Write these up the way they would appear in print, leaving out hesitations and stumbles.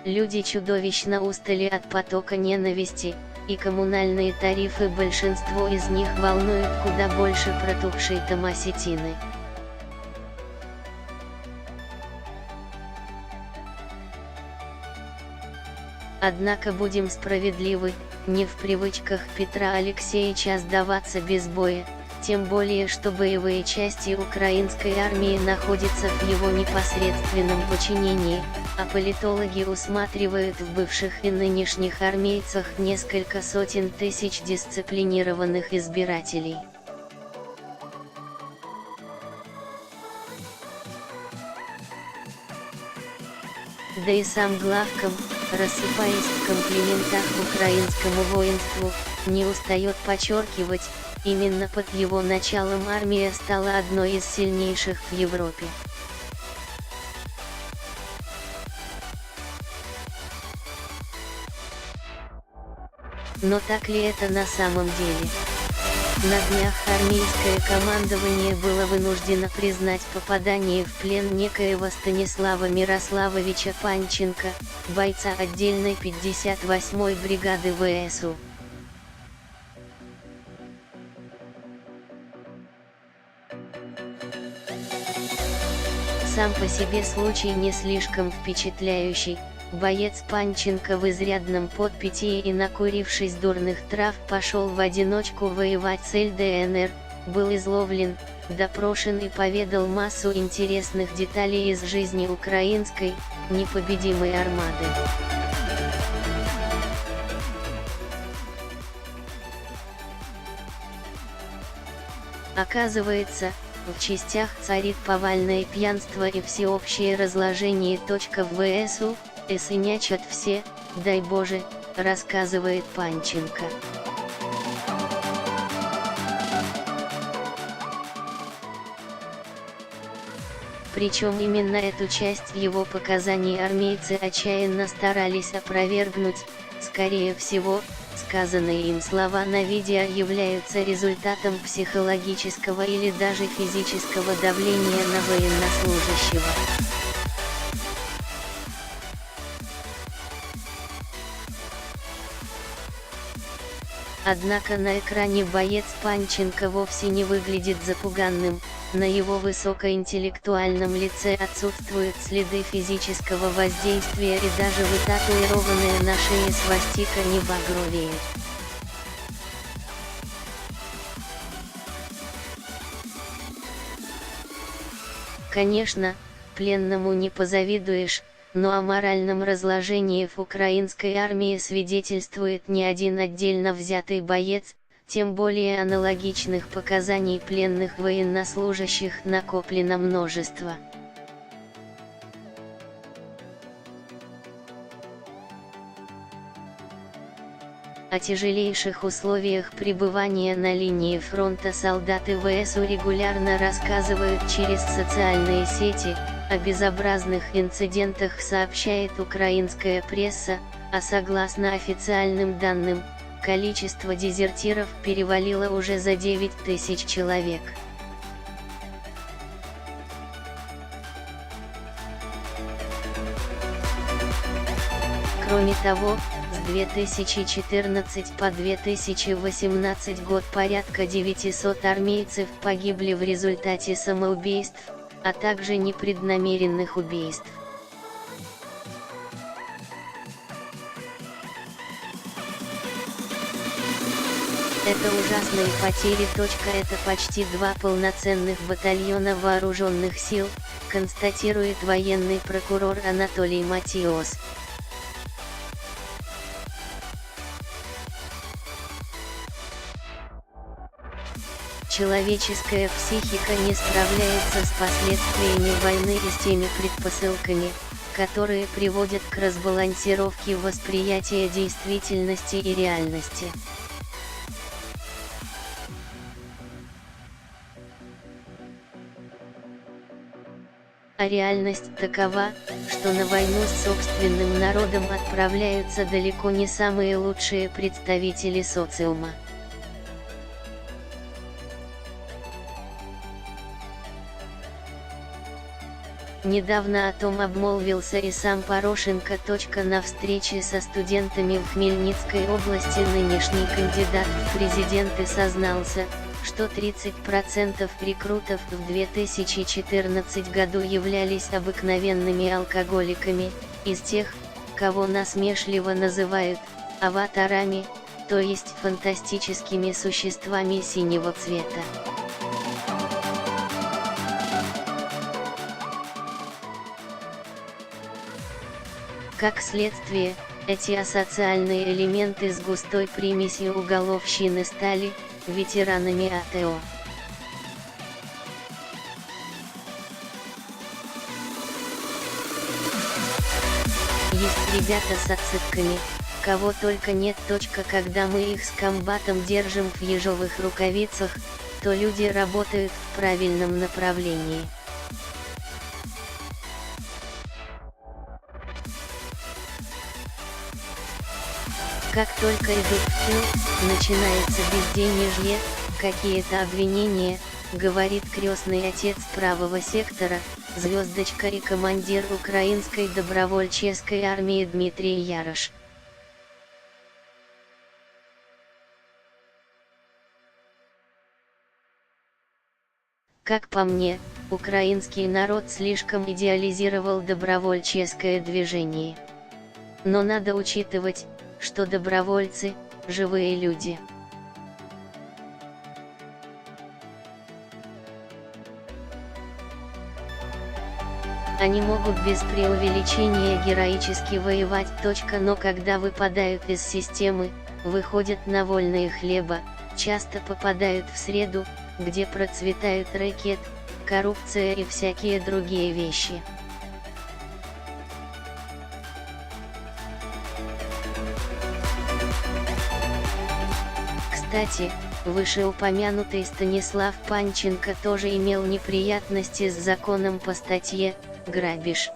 Люди чудовищно устали от потока ненависти, и коммунальные тарифы большинство из них волнуют куда больше протухшей томаситины. Однако будем справедливы, не в привычках Петра Алексеевича сдаваться без боя, тем более что боевые части украинской армии находятся в его непосредственном подчинении, а политологи усматривают в бывших и нынешних армейцах несколько сотен тысяч дисциплинированных избирателей. Да и сам главком, рассыпаясь в комплиментах украинскому воинству, не устает подчеркивать, именно под его началом армия стала одной из сильнейших в Европе. Но так ли это на самом деле? На днях армейское командование было вынуждено признать попадание в плен некоего Станислава Мирославовича Панченко, бойца отдельной 58-й бригады ВСУ. Сам по себе случай не слишком впечатляющий. Боец Панченко в изрядном подпитии и накурившись дурных трав пошел в одиночку воевать с ЛДНР, был изловлен, допрошен и поведал массу интересных деталей из жизни украинской, непобедимой армады. Оказывается, в частях царит повальное пьянство и всеобщее разложение. В ВСУ эсынячат все, дай Боже, рассказывает Панченко. Причем именно эту часть его показаний армейцы отчаянно старались опровергнуть. Скорее всего, сказанные им слова на видео являются результатом психологического или даже физического давления на военнослужащего. Однако на экране боец Панченко вовсе не выглядит запуганным, на его высокоинтеллектуальном лице отсутствуют следы физического воздействия и даже вытатуированная на шее свастика не багровеет. Конечно, пленному не позавидуешь, но о моральном разложении в украинской армии свидетельствует не один отдельно взятый боец, тем более аналогичных показаний пленных военнослужащих накоплено множество. О тяжелейших условиях пребывания на линии фронта солдаты ВСУ регулярно рассказывают через социальные сети, о безобразных инцидентах сообщает украинская пресса, а согласно официальным данным, количество дезертиров перевалило уже за 9000 человек. Кроме того, с 2014 по 2018 год порядка 900 армейцев погибли в результате самоубийств, а также непреднамеренных убийств. Это ужасные потери. Это почти 2 полноценных батальона вооруженных сил, констатирует военный прокурор Анатолий Матиос. Человеческая психика не справляется с последствиями войны и с теми предпосылками, которые приводят к разбалансировке восприятия действительности и реальности. А реальность такова, что на войну с собственным народом отправляются далеко не самые лучшие представители социума. Недавно о том обмолвился и сам Порошенко. На встрече со студентами в Хмельницкой области нынешний кандидат в президенты сознался, что 30% рекрутов в 2014 году являлись обыкновенными алкоголиками, из тех, кого насмешливо называют «аватарами», то есть фантастическими существами синего цвета. Как следствие, эти асоциальные элементы с густой примесью уголовщины стали ветеранами АТО. Есть ребята с отсыпками, кого только нет. Когда мы их с комбатом держим в ежовых рукавицах, то люди работают в правильном направлении. Как только идут в тыл, начинается безденежье, какие-то обвинения, говорит крестный отец правого сектора, звездочка и командир украинской добровольческой армии Дмитрий Ярош. Как по мне, украинский народ слишком идеализировал добровольческое движение. Но надо учитывать, что добровольцы – живые люди. Они могут без преувеличения героически воевать. Но когда выпадают из системы, выходят на вольные хлеба, часто попадают в среду, где процветают рэкет, коррупция и всякие другие вещи. Кстати, вышеупомянутый Станислав Панченко тоже имел неприятности с законом по статье «Грабеж».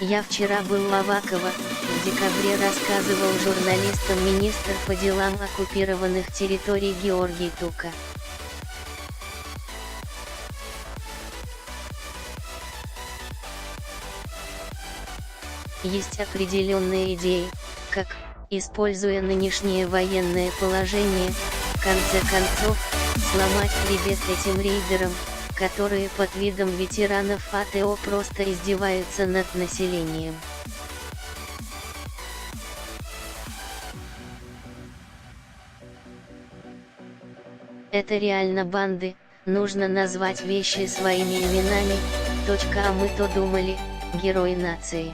Я вчера был в Аваково, в декабре рассказывал журналистам министр по делам оккупированных территорий Георгий Тука. Есть определенные идеи, как, используя нынешнее военное положение, в конце концов, сломать хребет этим рейдерам, которые под видом ветеранов АТО просто издеваются над населением. Это реально банды, нужно назвать вещи своими именами. А мы то думали, герои нации.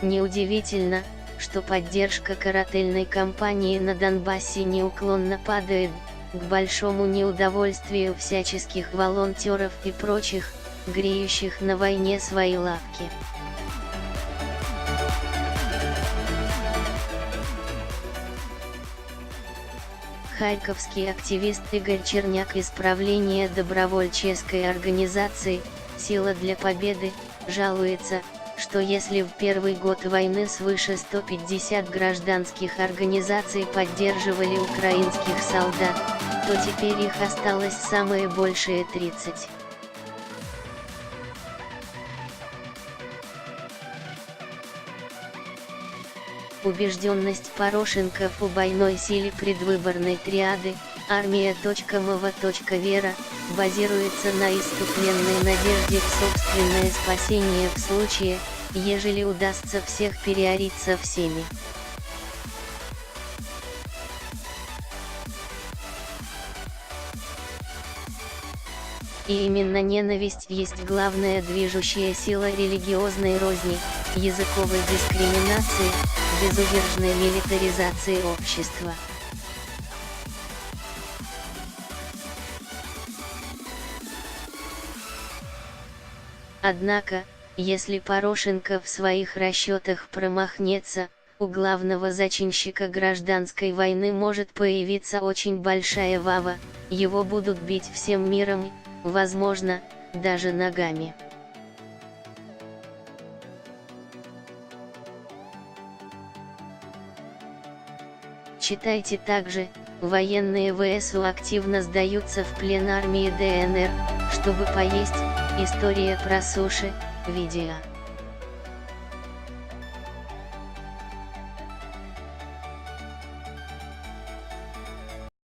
Неудивительно, что поддержка карательной кампании на Донбассе неуклонно падает, к большому неудовольствию всяческих волонтеров и прочих, греющих на войне свои лапки. Харьковский активист Игорь Черняк из правления добровольческой организации «Сила для победы» жалуется, что если в первый год войны свыше 150 гражданских организаций поддерживали украинских солдат, то теперь их осталось самые большие 30. Убежденность Порошенко в убойной силе предвыборной триады «Армия.мова.вера» базируется на иступленной надежде в собственное спасение в случае, ежели удастся всех переорить со всеми. И именно ненависть есть главная движущая сила религиозной розни, языковой дискриминации, безудержной милитаризации общества. Однако, если Порошенко в своих расчетах промахнется, у главного зачинщика гражданской войны может появиться очень большая вава, его будут бить всем миром, возможно, даже ногами. Читайте также, Военные ВСУ активно сдаются в плен армии ДНР, чтобы поесть. История про суши, видео.